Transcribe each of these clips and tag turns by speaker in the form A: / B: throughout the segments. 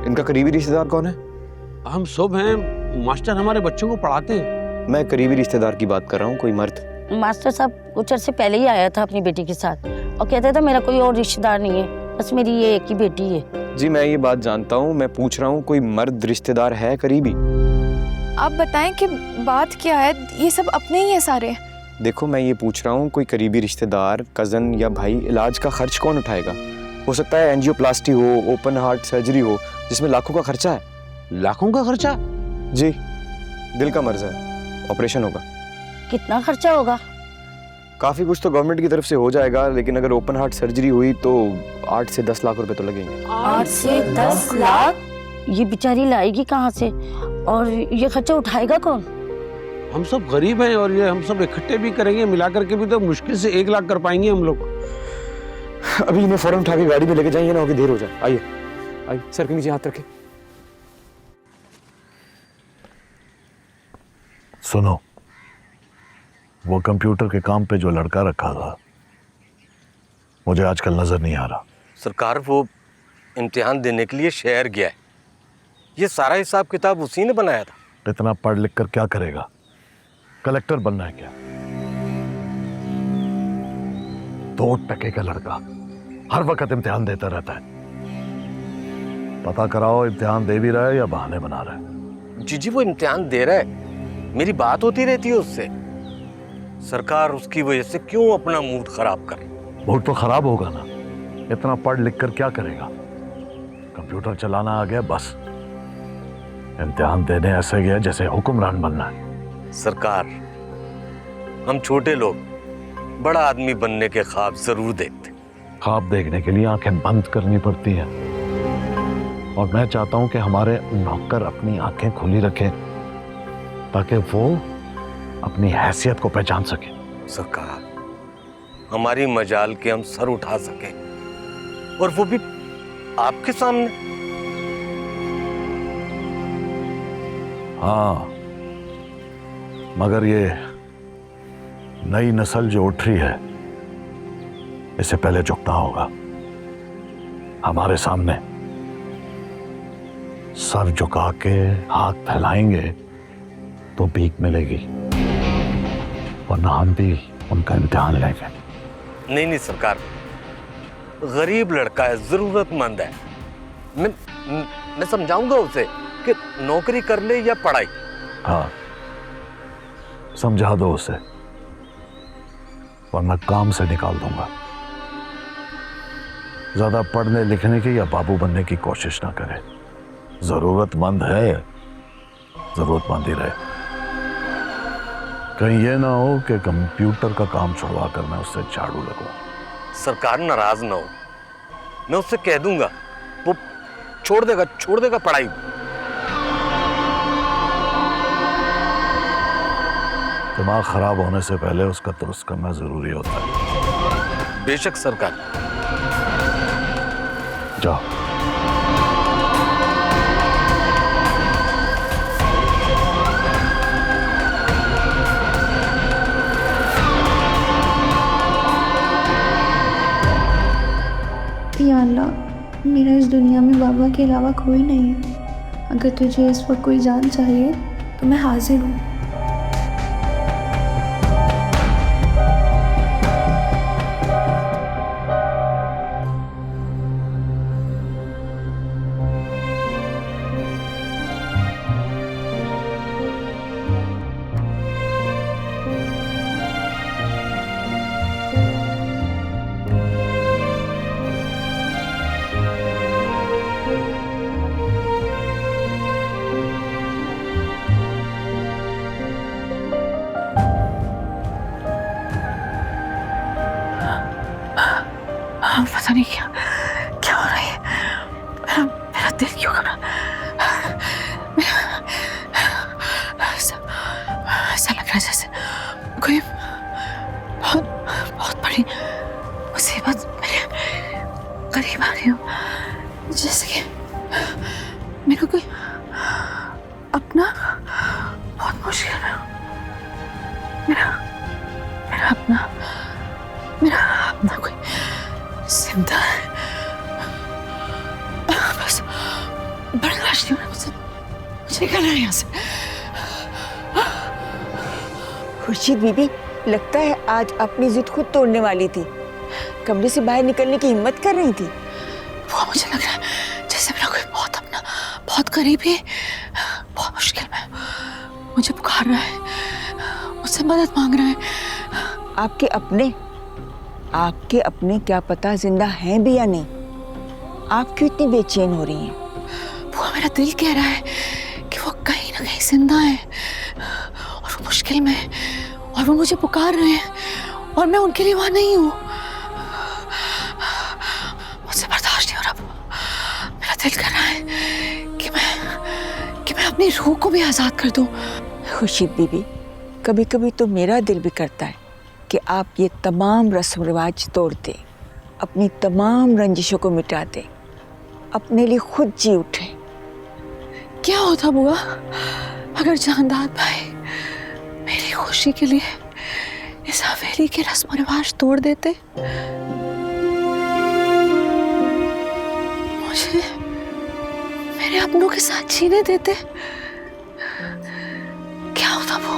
A: इनका करीबी रिश्तेदार कौन है?
B: हम सब हैं, मास्टर हमारे बच्चों को पढ़ाते हैं।
A: मैं करीबी रिश्तेदार की बात कर रहा हूँ, कोई मर्द।
C: मास्टर साहब कुछ अर्से पहले ही आया था अपनी बेटी के साथ और कहता था मेरा कोई और रिश्तेदार नहीं है, बस मेरी ये एक ही बेटी है।
A: जी मैं ये बात जानता हूँ, मैं पूछ रहा हूँ कोई मर्द रिश्तेदार है करीबी?
D: आप बताएं कि बात क्या है, ये सब अपने ही है सारे।
A: देखो मैं ये पूछ रहा हूँ कोई करीबी रिश्तेदार, कजन या भाई, इलाज का खर्च कौन उठाएगा? हो सकता है एंजियोप्लास्टी हो, ओपन हार्ट सर्जरी हो, जिसमें लाखों का खर्चा है।
B: लाखों का खर्चा?
A: जी, दिल का मर्ज है, ऑपरेशन होगा।
C: कितना खर्चा होगा?
A: काफी कुछ तो गवर्नमेंट की तरफ से हो जाएगा, लेकिन अगर ओपन हार्ट सर्जरी हुई तो 8 से 10 लाख रुपए तो लगेंगे।
C: 8 से 10 लाख? ये बेचारी लाएगी कहाँ से और ये खर्चा उठाएगा कौन?
B: हम सब गरीब हैं और ये हम सब इकट्ठे भी करेंगे, मिलाकर के भी तो मुश्किल से 1 लाख कर पाएंगे हम लोग।
A: अभी इन्हें फौरन उठा के गाड़ी में लेके जाइए ना, होगी देर हो जाए। आइए आइए, सर के नीचे हाथ रखें।
E: सुनो, वो कंप्यूटर के काम पे जो लड़का रखा था मुझे आजकल नजर नहीं आ रहा।
F: सरकार वो इम्तिहान देने के लिए शहर गया है, ये सारा हिसाब किताब उसी ने बनाया था।
E: इतना पढ़ लिख कर क्या करेगा? कलेक्टर बनना है क्या? 2 टके का लड़का हर वक्त इम्तिहान देता रहता है। पता कराओ इम्तिहान दे भी रहा है या बहाने बना रहा है।
F: जी वो इम्तिहान दे रहा है, मेरी बात होती रहती है उससे। सरकार उसकी वजह से क्यों अपना मूड खराब करे?
E: मूड तो खराब होगा ना, इतना पढ़ लिख कर क्या करेगा? कंप्यूटर चलाना आ गया बस, इम्तिहान देने ऐसे गया जैसे हुक्मरान बनना है।
F: सरकार, हम छोटे लोग बड़ा आदमी बनने के ख्वाब जरूर देखते।
E: ख्वाब देखने के लिए आंखें बंद करनी पड़ती हैं, और मैं चाहता हूं कि हमारे नौकर अपनी आंखें खुली रखें ताकि वो अपनी हैसियत को पहचान सके।
F: सरकार, हमारी मजाल के हम सर उठा सके, और वो भी आपके सामने।
E: हाँ, मगर ये नई नस्ल जो उठ रही है इसे पहले झुकना होगा। हमारे सामने सर झुका के हाथ फैलाएंगे तो भीख मिलेगी, वरना हम भी उनका इम्तिहान लेंगे।
F: नहीं सरकार, गरीब लड़का है, जरूरतमंद है। मैं समझाऊंगा उसे कि नौकरी कर ले या पढ़ाई।
E: हाँ, समझा दो उसे, वरना काम से निकाल दूंगा। ज्यादा पढ़ने लिखने की या बाबू बनने की कोशिश ना करे। जरूरतमंद है, जरूरतमंद ही रहे। कहीं ये ना हो कि कंप्यूटर का काम छुड़वा कर मैं उससे झाड़ू लगूं।
F: सरकार नाराज ना हो, मैं उससे कह दूंगा, वो छोड़ देगा पढ़ाई।
E: दिमाग खराब होने से पहले उसका दुरुस्त करना जरूरी होता है।
F: बेशक सरकार।
E: जाओ।
D: या अल्लाह, मेरा इस दुनिया में बाबा के अलावा कोई नहीं है। अगर तुझे इस वक्त कोई जान चाहिए तो मैं हाजिर हूँ।
G: पता नहीं क्या हो रहा है। मेरा दिल क्यों कर रहा, ऐसा लग रहा है जैसे कोई बहुत बड़ी मुसीबत मेरे करीब आ रही हो, जैसे कि मेरे को कोई अपना बहुत मुश्किल है। मेरा अपना कोई जिंदा है, बर्दाश्त नहीं हो रहा मुझसे, मुझे निकलना है यहाँ से।
H: खुर्शीद बीबी, लगता है आज अपनी जिद खुद तोड़ने वाली थी। कमरे से बाहर निकलने की हिम्मत कर रही थी।
G: वो मुझे लग रहा है जैसे मेरा कोई बहुत अपना, बहुत करीबी, बहुत मुश्किल में मुझे पुकार रहा है, मुझसे मदद मांग रहा है।
H: आपके अपने क्या पता जिंदा हैं भी या नहीं। आप क्यों इतनी बेचैन हो रही हैं?
G: वो मेरा दिल कह रहा है कि वो कहीं ना कहीं जिंदा है और वो मुश्किल में है और वो मुझे पुकार रहे हैं और मैं उनके लिए वहां नहीं हूँ। मुझसे बर्दाश्त नहीं हो रहा। मेरा दिल कर रहा है कि मैं अपनी रूह को भी आजाद कर दूं।
H: खुर्शीद बीबी, कभी कभी तो मेरा दिल भी करता है कि आप ये तमाम रस्म रिवाज तोड़ दें, अपनी तमाम रंजिशों को मिटा दें, अपने लिए खुद जी उठें।
G: क्या होता बुआ अगर जानदार भाई मेरी खुशी के लिए इस हवेली के रस्म रिवाज तोड़ देते? मुझे मेरे अपनों के साथ जीने देते? क्या होता वो?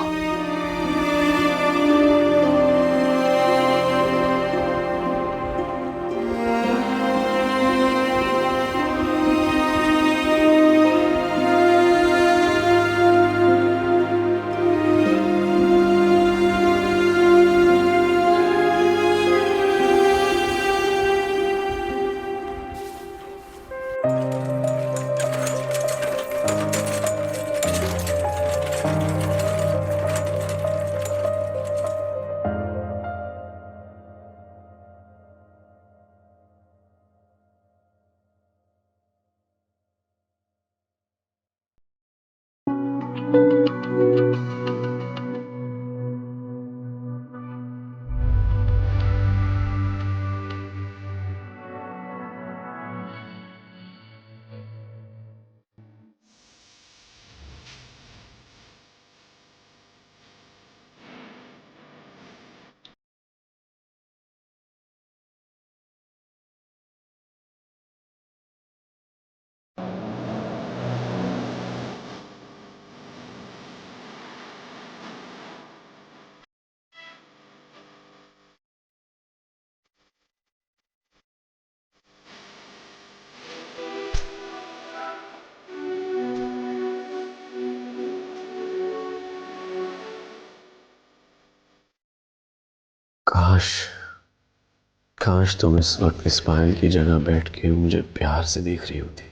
I: काश तुम इस वक्त इस्माइल की जगह बैठ के मुझे प्यार से देख रही होती।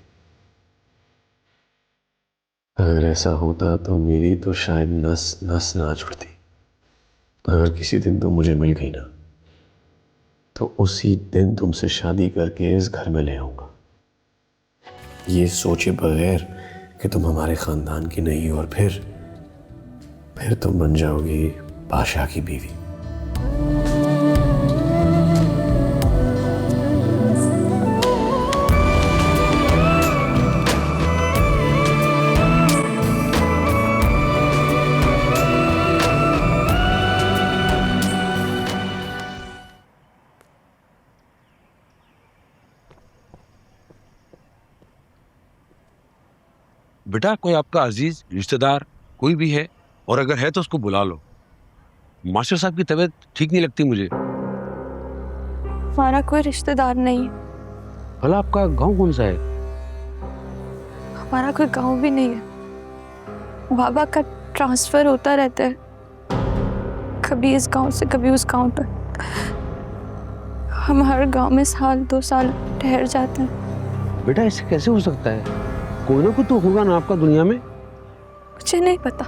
I: अगर ऐसा होता तो मेरी तो शायद नस नस ना जुड़ती। अगर किसी दिन तुम मुझे मिल गई ना, तो उसी दिन तुमसे शादी करके इस घर में ले आऊंगा, ये सोचे बगैर कि तुम हमारे खानदान की नहीं, और फिर तुम बन जाओगी बादशाह की बीवी।
B: बेटा कोई आपका अजीज रिश्तेदार कोई भी है, और अगर है तो उसको बुला लो। मास्टर साहब की तबीयत ठीक नहीं लगती मुझे।
D: हमारा कोई रिश्तेदार नहीं है।
B: भला आपका गांव कौन सा है?
D: हमारा कोई गांव भी नहीं है। बाबा का ट्रांसफर होता रहता है, कभी इस गांव से कभी उस गांव पर। हम हर गांव में साल 2 साल ठहर जाते हैं।
B: बेटा ऐसे कैसे हो सकता है? कोई ना कोई तो होगा ना आपका दुनिया में।
D: मुझे नहीं पता।